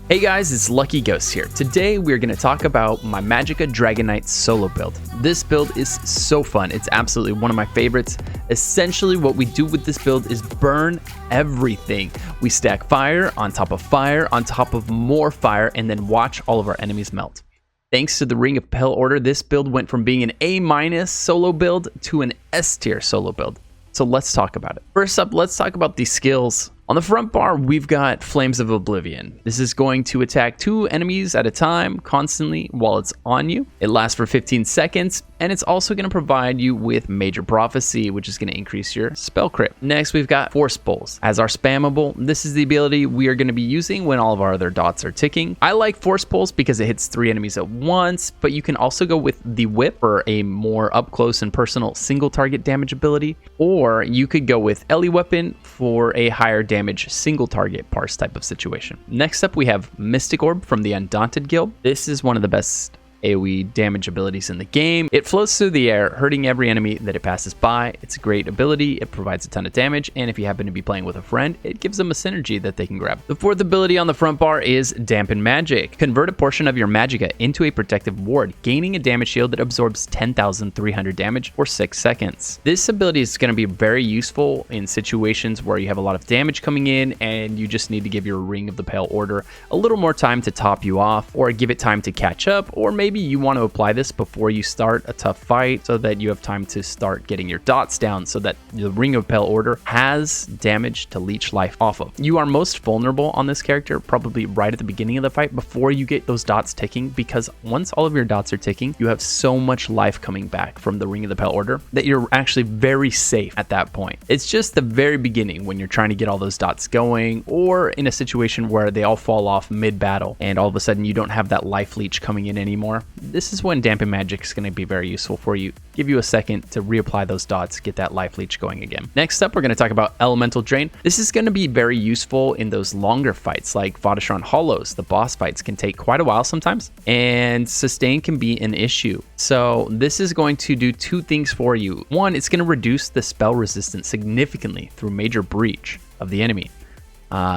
Hey guys, it's Lucky Ghost here. Today we're going to talk about my Magicka Dragonknight solo build. This build is so fun. It's absolutely one of my favorites. Essentially what we do with this build is burn everything. We stack fire on top of more fire, and then watch all of our enemies melt. Thanks to the Ring of Pale Order, this build went from being an A- solo build to an S tier solo build. So let's talk about it. First up, let's talk about the skills. On the front bar, we've got Flames of Oblivion. This is going to attack 2 enemies at a time constantly while it's on you. It lasts for 15 seconds, and it's also going to provide you with Major Prophecy, which is going to increase your spell crit. Next, we've got Force Pulls. As our spammable, this is the ability we are going to be using when all of our other dots are ticking. I like Force Pulls because it hits 3 enemies at once, but you can also go with the Whip for a more up close and personal single target damage ability, or you could go with Ellie Weapon for a higher damage single target parse type of situation. Next up, we have Mystic Orb from the Undaunted Guild. This is one of the best AoE damage abilities in the game. It floats through the air, hurting every enemy that it passes by. It's a great ability. It provides a ton of damage, and if you happen to be playing with a friend, it gives them a synergy that they can grab. The fourth ability on the front bar is Dampen Magic. Convert a portion of your Magicka into a protective ward, gaining a damage shield that absorbs 10,300 damage for 6 seconds. This ability is going to be very useful in situations where you have a lot of damage coming in and you just need to give your Ring of the Pale Order a little more time to top you off, or give it time to catch up, or maybe you want to apply this before you start a tough fight so that you have time to start getting your dots down so that the Ring of Pale Order has damage to leech life off of. You are most vulnerable on this character probably right at the beginning of the fight before you get those dots ticking, because once all of your dots are ticking, you have so much life coming back from the Ring of the Pale Order that you're actually very safe at that point. It's just the very beginning when you're trying to get all those dots going, or in a situation where they all fall off mid-battle and all of a sudden you don't have that life leech coming in anymore. This is when Dampen Magic is going to be very useful for you. Give you a second to reapply those dots, get that life leech going again. Next up, we're going to talk about Elemental Drain. This is going to be very useful in those longer fights like Vateshran Hallows. The boss fights can take quite a while sometimes, and sustain can be an issue. So this is going to do 2 things for you. One, it's going to reduce the spell resistance significantly through Major Breach of the enemy.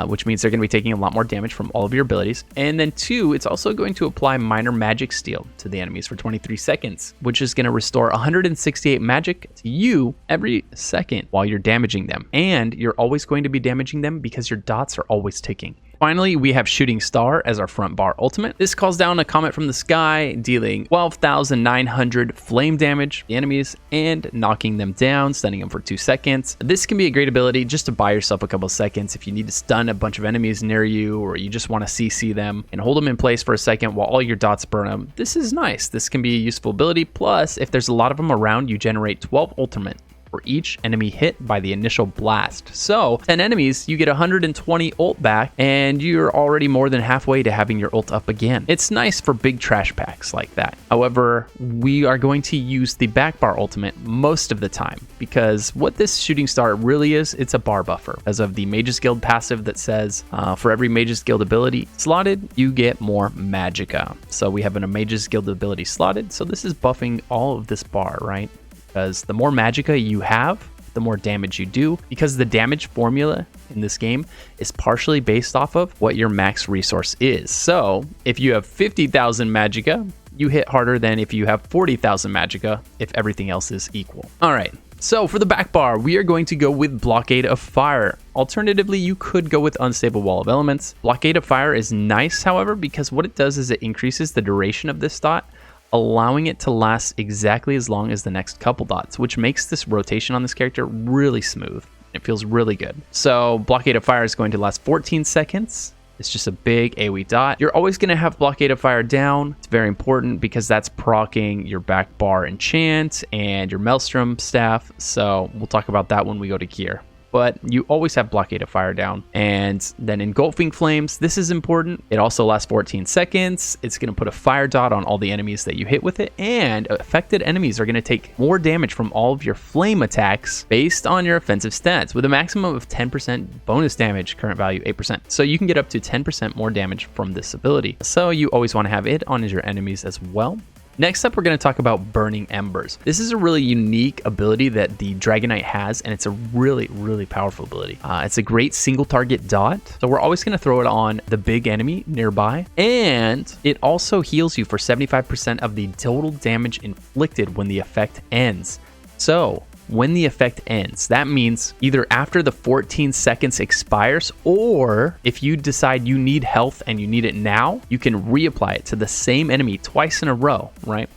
Which means they're going to be taking a lot more damage from all of your abilities. And then 2, it's also going to apply Minor Magic Steal to the enemies for 23 seconds, which is going to restore 168 magic to you every second while you're damaging them. And you're always going to be damaging them because your dots are always ticking. Finally, we have Shooting Star as our front bar ultimate. This calls down a comet from the sky, dealing 12,900 flame damage to the enemies and knocking them down, stunning them for 2 seconds. This can be a great ability just to buy yourself a couple seconds if you need to stun a bunch of enemies near you, or you just want to CC them and hold them in place for a second while all your dots burn them. This is nice. This can be a useful ability. Plus, if there's a lot of them around, you generate 12 ultimate for each enemy hit by the initial blast. So 10 enemies, you get 120 ult back, and you're already more than halfway to having your ult up again. It's nice for big trash packs like that. However, we are going to use the back bar ultimate most of the time, because what this Shooting Star really is, it's a bar buffer. As of the Mages Guild passive that says for every Mages Guild ability slotted, you get more Magicka. So we have a Mages Guild ability slotted, so this is buffing all of this bar, right? Because the more Magicka you have, the more damage you do, because the damage formula in this game is partially based off of what your max resource is. So if you have 50,000 Magicka, you hit harder than if you have 40,000 Magicka if everything else is equal. All right, so for the back bar, we are going to go with Blockade of Fire. Alternatively, you could go with Unstable Wall of Elements. Blockade of Fire is nice, however, because what it does is it increases the duration of this dot, allowing it to last exactly as long as the next couple dots, which makes this rotation on this character really smooth. It feels really good. So Blockade of Fire is going to last 14 seconds. It's just a big AoE dot. You're always going to have Blockade of Fire down. It's very important because that's proccing your back bar enchant and your Maelstrom staff. So we'll talk about that when we go to gear. But you always have Blockade of Fire down. And then Engulfing Flames, this is important. It also lasts 14 seconds. It's going to put a fire dot on all the enemies that you hit with it, and affected enemies are going to take more damage from all of your flame attacks based on your offensive stats, with a maximum of 10% bonus damage, current value 8%. So you can get up to 10% more damage from this ability. So you always want to have it on your enemies as well. Next up, we're going to talk about Burning Embers. This is a really unique ability that the Dragonknight has, and it's a really, really powerful ability. It's a great single target dot, so we're always going to throw it on the big enemy nearby, and it also heals you for 75% of the total damage inflicted when the effect ends. So when the effect ends, that means either after the 14 seconds expires, or if you decide you need health and you need it now, you can reapply it to the same enemy twice in a row, right?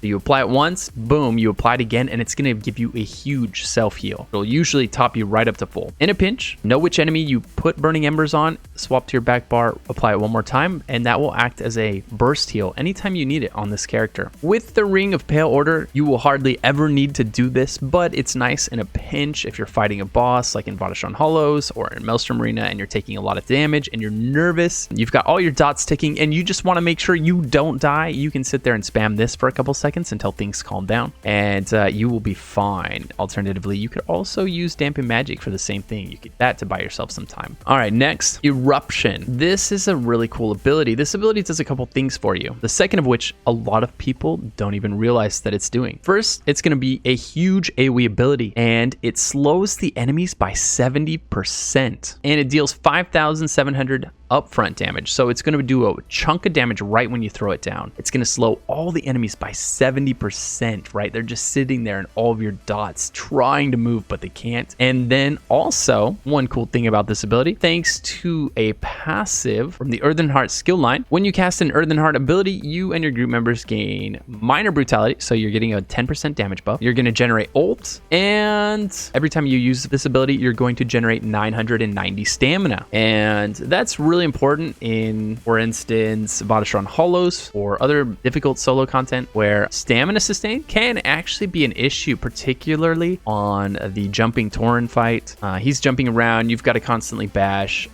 So you apply it once, boom, you apply it again, and it's going to give you a huge self-heal. It'll usually top you right up to full. In a pinch, know which enemy you put Burning Embers on, swap to your back bar, apply it one more time, and that will act as a burst heal anytime you need it on this character. With the Ring of Pale Order, you will hardly ever need to do this, but it's nice in a pinch if you're fighting a boss like in Vateshran Hallows or in Maelstrom Arena and you're taking a lot of damage and you're nervous, you've got all your dots ticking, and you just want to make sure you don't die. You can sit there and spam this for a couple seconds until things calm down, and you will be fine. Alternatively, you could also use Dampen Magic for the same thing. You get that to buy yourself some time. All right, next, Eruption. This is a really cool ability. This ability does a couple things for you, the second of which a lot of people don't even realize that it's doing. First, it's going to be a huge AoE ability, and it slows the enemies by 70%, and it deals 5,700 upfront damage. So it's going to do a chunk of damage right when you throw it down. It's going to slow all the enemies by 70%, right? They're just sitting there in all of your dots trying to move, but they can't. And then also, one cool thing about this ability, thanks to a passive from the Earthen Heart skill line, when you cast an Earthen Heart ability, you and your group members gain minor brutality. So you're getting a 10% damage buff. You're going to generate ult, and every time you use this ability, you're going to generate 990 stamina. And that's really important in, for instance, Vateshran Hallows or other difficult solo content where stamina sustain can actually be an issue, particularly on the jumping Tauren fight. He's jumping around, you've got to constantly bash.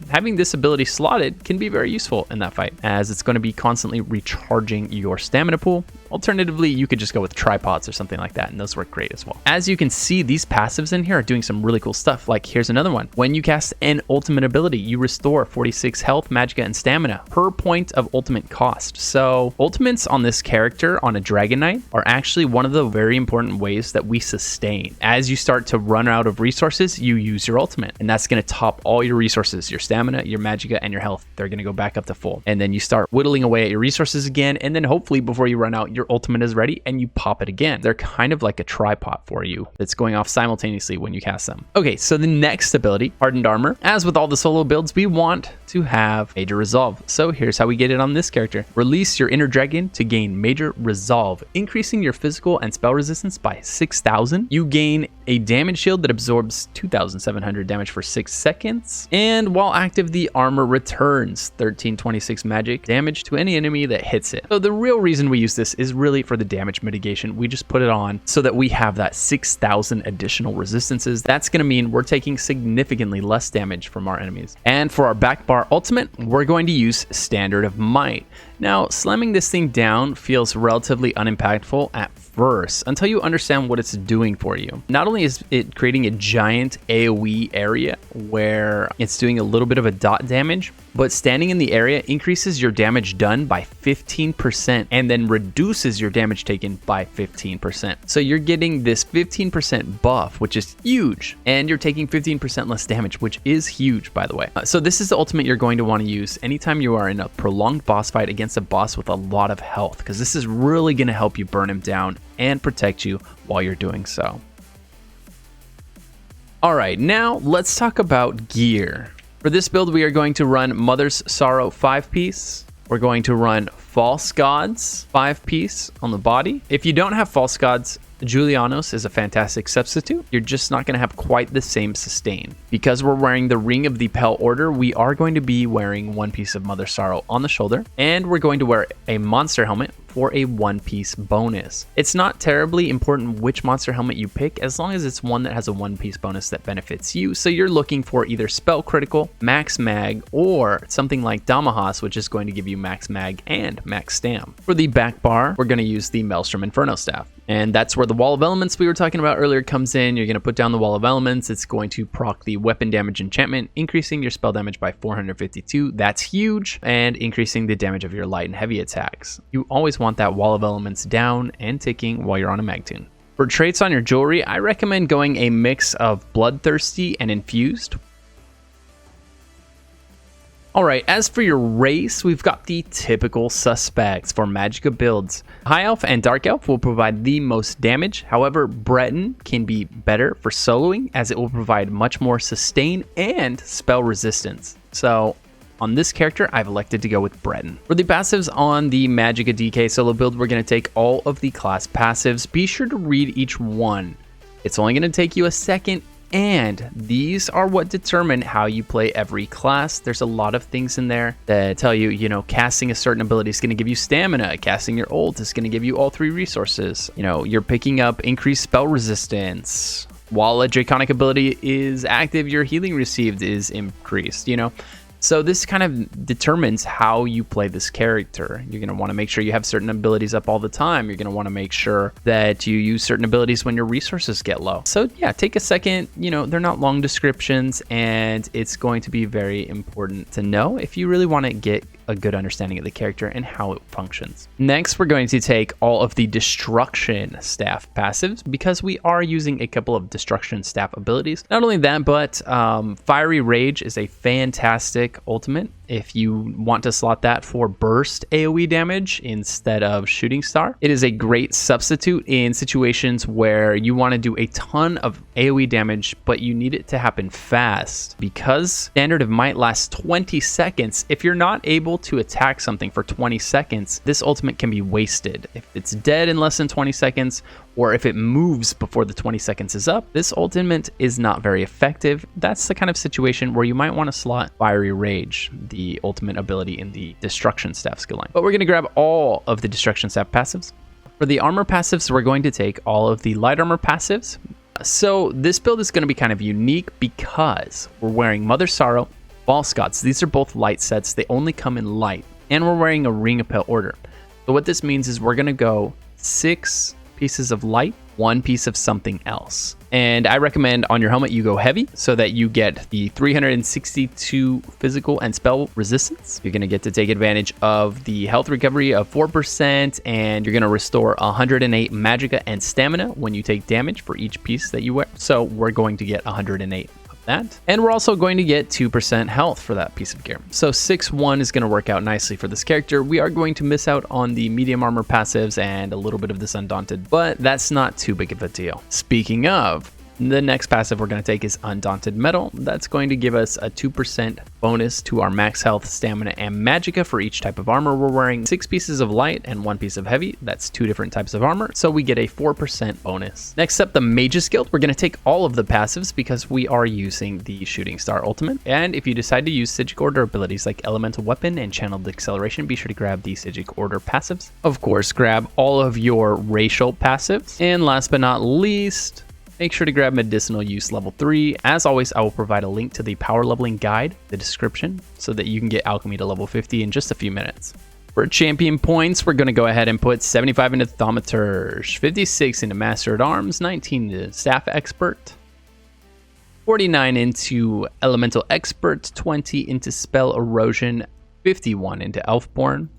Having this ability slotted can be very useful in that fight, as it's going to be constantly recharging your stamina pool. Alternatively, you could just go with tripods or something like that, and those work great as well. As you can see, these passives in here are doing some really cool stuff. Like, here's another one. When you cast an ultimate ability, you restore 46 health, magicka, and stamina per point of ultimate cost. So ultimates on this character, on a Dragonknight, are actually one of the very important ways that we sustain. As you start to run out of resources, you use your ultimate, and that's going to top all your resources, your stamina, your magicka, and your health. They're going to go back up to full. And then you start whittling away at your resources again, and then hopefully before you run out, your ultimate is ready and you pop it again. They're kind of like a tripod for you that's going off simultaneously when you cast them. Okay, so the next ability, Hardened Armor. As with all the solo builds, we want to have Major Resolve. So here's how we get it on this character. Release your inner dragon to gain Major Resolve, increasing your physical and spell resistance by 6,000. You gain a damage shield that absorbs 2,700 damage for 6 seconds. And while active, the armor returns 1326 magic damage to any enemy that hits it. So the real reason we use this is really for the damage mitigation. We just put it on so that we have that 6,000 additional resistances. That's going to mean we're taking significantly less damage from our enemies. And for our back bar ultimate, we're going to use Standard of Might. Now, slamming this thing down feels relatively unimpactful at first until you understand what it's doing for you. Not only is it creating a giant AoE area where it's doing a little bit of a dot damage, but standing in the area increases your damage done by 15% and then reduces your damage taken by 15%. So you're getting this 15% buff, which is huge, and you're taking 15% less damage, which is huge, by the way. So this is the ultimate you're going to want to use anytime you are in a prolonged boss fight against a boss with a lot of health, because this is really going to help you burn him down and protect you while you're doing so. All right, now let's talk about gear. For this build, we are going to run Mother's Sorrow 5-piece. We're going to run False Gods 5-piece on the body. If you don't have False Gods, Julianos is a fantastic substitute. You're just not going to have quite the same sustain. Because we're wearing the Ring of the Pale Order, we are going to be wearing 1 piece of Mother Sorrow on the shoulder, and we're going to wear a monster helmet for a 1-piece bonus. It's not terribly important which monster helmet you pick, as long as it's one that has a 1-piece bonus that benefits you. So you're looking for either Spell Critical, Max Mag, or something like Damahas, which is going to give you Max Mag and Max Stam. For the back bar, we're going to use the Maelstrom Inferno Staff. And that's where the wall of elements we were talking about earlier comes in. You're going to put down the wall of elements. It's going to proc the weapon damage enchantment, increasing your spell damage by 452. That's huge. And increasing the damage of your light and heavy attacks. You always want that wall of elements down and ticking while you're on a mag tune. For traits on your jewelry, I recommend going a mix of bloodthirsty and infused. Alright, as for your race, we've got the typical suspects for Magicka builds. High Elf and Dark Elf will provide the most damage. However, Breton can be better for soloing as it will provide much more sustain and spell resistance. So on this character, I've elected to go with Breton. For the passives on the Magicka DK solo build, we're going to take all of the class passives. Be sure to read each one. It's only going to take you a second. And these are what determine how you play every class. There's a lot of things in there that tell you, casting a certain ability is going to give you stamina. Casting your ult is going to give you all 3 resources. You're picking up increased spell resistance. While a draconic ability is active, your healing received is increased, So this kind of determines how you play this character. You're going to want to make sure you have certain abilities up all the time. You're going to want to make sure that you use certain abilities when your resources get low. So yeah, take a second. They're not long descriptions, and it's going to be very important to know if you really want to get a good understanding of the character and how it functions. Next, we're going to take all of the destruction staff passives because we are using a couple of destruction staff abilities. Not only that, but Fiery Rage is a fantastic ultimate if you want to slot that for burst AoE damage instead of shooting star. It is a great substitute in situations where you want to do a ton of AoE damage, but you need it to happen fast. Because standard of might lasts 20 seconds, if you're not able to attack something for 20 seconds, this ultimate can be wasted. If it's dead in less than 20 seconds, or if it moves before the 20 seconds is up, this ultimate is not very effective. That's the kind of situation where you might want to slot Fiery Rage, the ultimate ability in the Destruction Staff skill line. But we're going to grab all of the Destruction Staff passives. For the armor passives, we're going to take all of the light armor passives. So this build is going to be kind of unique because we're wearing Mother Sorrow, False Gods. These are both light sets. They only come in light. And we're wearing a Ring of Pale Order. So what this means is we're going to go 6 pieces of light, 1 piece of something else. And I recommend on your helmet you go heavy so that you get the 362 physical and spell resistance. You're going to get to take advantage of the health recovery of 4%, and you're going to restore 108 magicka and stamina when you take damage for each piece that you wear. So we're going to get 108 of that. And we're also going to get 2% health for that piece of gear. So 6-1 is going to work out nicely for this character. We are going to miss out on the medium armor passives and a little bit of this Undaunted, but that's not too big of a deal. Speaking of, the next passive we're going to take is Undaunted Metal. That's going to give us a 2% bonus to our max health, stamina, and magicka for each type of armor. We're wearing 6 pieces of light and 1 piece of heavy. That's 2 different types of armor, so we get a 4% bonus. Next up, the Mage's Guild. We're going to take all of the passives because we are using the Shooting Star ultimate. And if you decide to use Psijic Order abilities like Elemental Weapon and Channeled Acceleration, be sure to grab the Psijic Order passives. Of course, grab all of your racial passives. And last but not least, make sure to grab Medicinal Use level 3. As always, I will provide a link to the power leveling guide, the description, so that you can get alchemy to level 50 in just a few minutes. For champion points, we're going to go ahead and put 75 into Thaumaturge, 56 into Master at Arms, 19 into Staff Expert, 49 into Elemental Expert, 20 into Spell Erosion, 51 into Elfborn.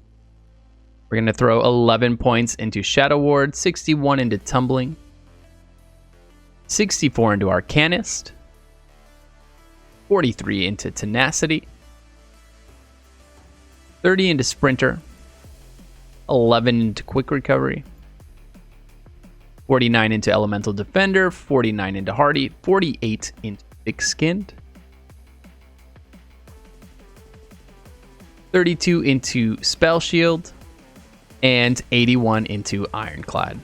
We're going to throw 11 points into Shadow Ward, 61 into Tumbling, 64 into Arcanist, 43 into Tenacity, 30 into Sprinter, 11 into Quick Recovery, 49 into Elemental Defender, 49 into Hardy, 48 into Thick-Skinned, 32 into Spell Shield, and 81 into Ironclad.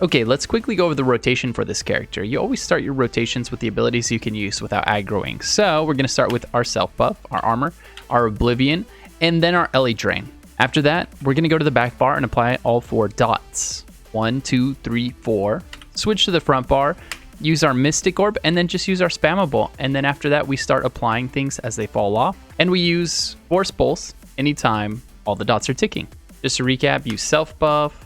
Okay, let's quickly go over the rotation for this character. You always start your rotations with the abilities you can use without aggroing. So we're going to start with our Self Buff, our Armor, our Oblivion, and then our Ellie Drain. After that, we're going to go to the back bar and apply all 4 dots. 1, 2, 3, 4. Switch to the front bar, use our Mystic Orb, and then just use our Spammable. And then after that, we start applying things as they fall off. And we use Force Pulse anytime all the dots are ticking. Just to recap, use Self Buff,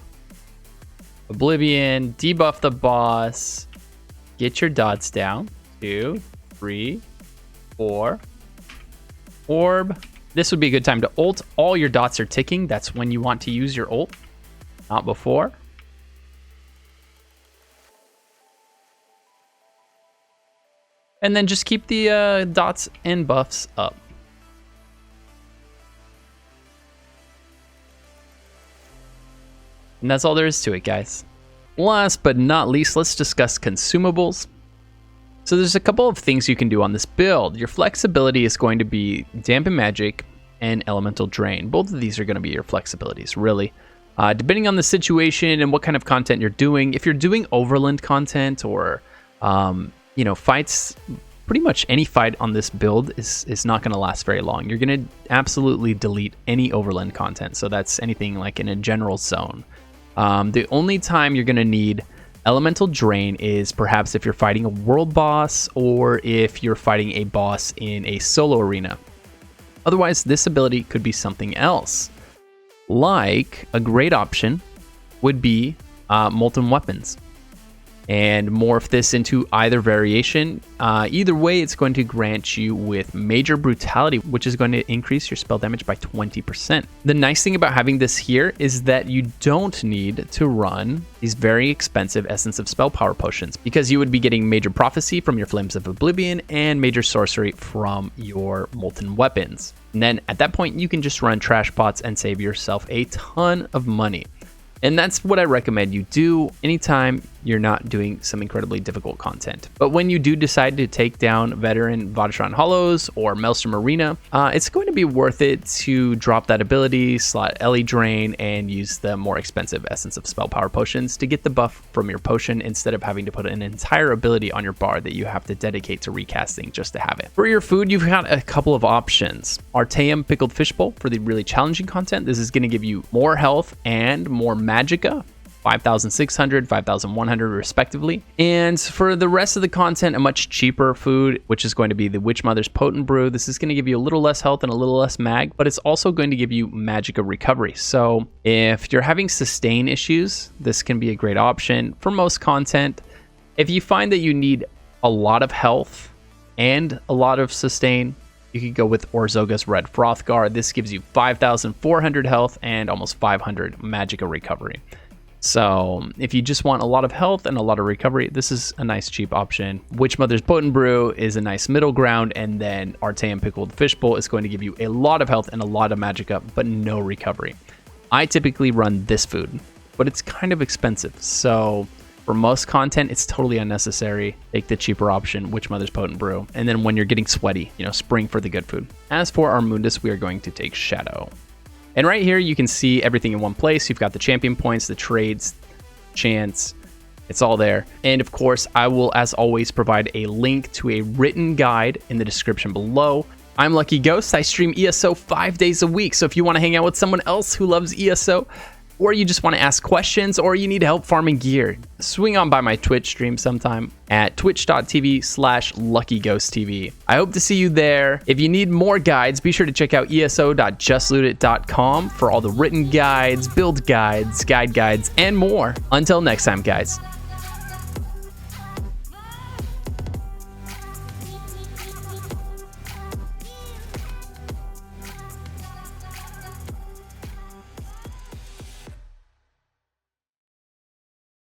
Oblivion, debuff the boss, get your dots down. 2, 3, 4. Orb. This would be a good time to ult. All your dots are ticking. That's when you want to use your ult, not before. And then just keep the dots and buffs up. And that's all there is to it, guys. Last but not least, let's discuss consumables. So there's a couple of things you can do on this build. Your flexibility is going to be Dampen Magic and Elemental Drain. Both of these are going to be your flexibilities, really. Depending on the situation and what kind of content you're doing. If you're doing Overland content or, fights, pretty much any fight on this build is not going to last very long. You're going to absolutely delete any Overland content. So that's anything like in a general zone. The only time you're going to need Elemental Drain is perhaps if you're fighting a world boss or if you're fighting a boss in a solo arena. Otherwise, this ability could be something else. Like, a great option would be Molten Weapons. And morph this into either variation. Either way, it's going to grant you with Major Brutality, which is going to increase your spell damage by 20%. The nice thing about having this here is that you don't need to run these very expensive Essence of Spell Power potions, because you would be getting Major Prophecy from your Flames of Oblivion and Major Sorcery from your Molten Weapons. And then at that point, you can just run Trash Pots and save yourself a ton of money. And that's what I recommend you do anytime you're not doing some incredibly difficult content. But when you do decide to take down veteran Vateshran Hallows or Maelstrom Arena, it's going to be worth it to drop that ability, slot Ellie Drain, and use the more expensive Essence of Spell Power potions to get the buff from your potion instead of having to put an entire ability on your bar that you have to dedicate to recasting just to have it. For your food, you've got a couple of options. Artaeum Pickled Fishbowl for the really challenging content. This is going to give you more health and more Magicka, 5,600, 5,100 respectively. And for the rest of the content, a much cheaper food, which is going to be the Witch Mother's Potent Brew. This is going to give you a little less health and a little less mag, but it's also going to give you Magicka recovery. So if you're having sustain issues, this can be a great option for most content. If you find that you need a lot of health and a lot of sustain, you could go with Orzoga's Red Frothguard. This gives you 5,400 health and almost 500 Magicka recovery. So if you just want a lot of health and a lot of recovery, this is a nice cheap option. Witch Mother's Potent Brew is a nice middle ground, and then Artaeum Pickled Fishbowl is going to give you a lot of health and a lot of Magicka, but no recovery. I typically run this food, but it's kind of expensive. So for most content, it's totally unnecessary. Take the cheaper option, Witch Mother's Potent Brew. And then when you're getting sweaty, spring for the good food. As for our Mundus, we are going to take Shadow. And right here, you can see everything in one place. You've got the champion points, the trades, chance. It's all there. And of course, I will, as always, provide a link to a written guide in the description below. I'm Lucky Ghost. I stream ESO 5 days a week. So if you want to hang out with someone else who loves ESO, or you just want to ask questions, or you need help farming gear, swing on by my Twitch stream sometime at twitch.tv/LuckyGhostTV. I hope to see you there. If you need more guides, be sure to check out eso.justlootit.com for all the written guides, build guides, guides, and more. Until next time, guys.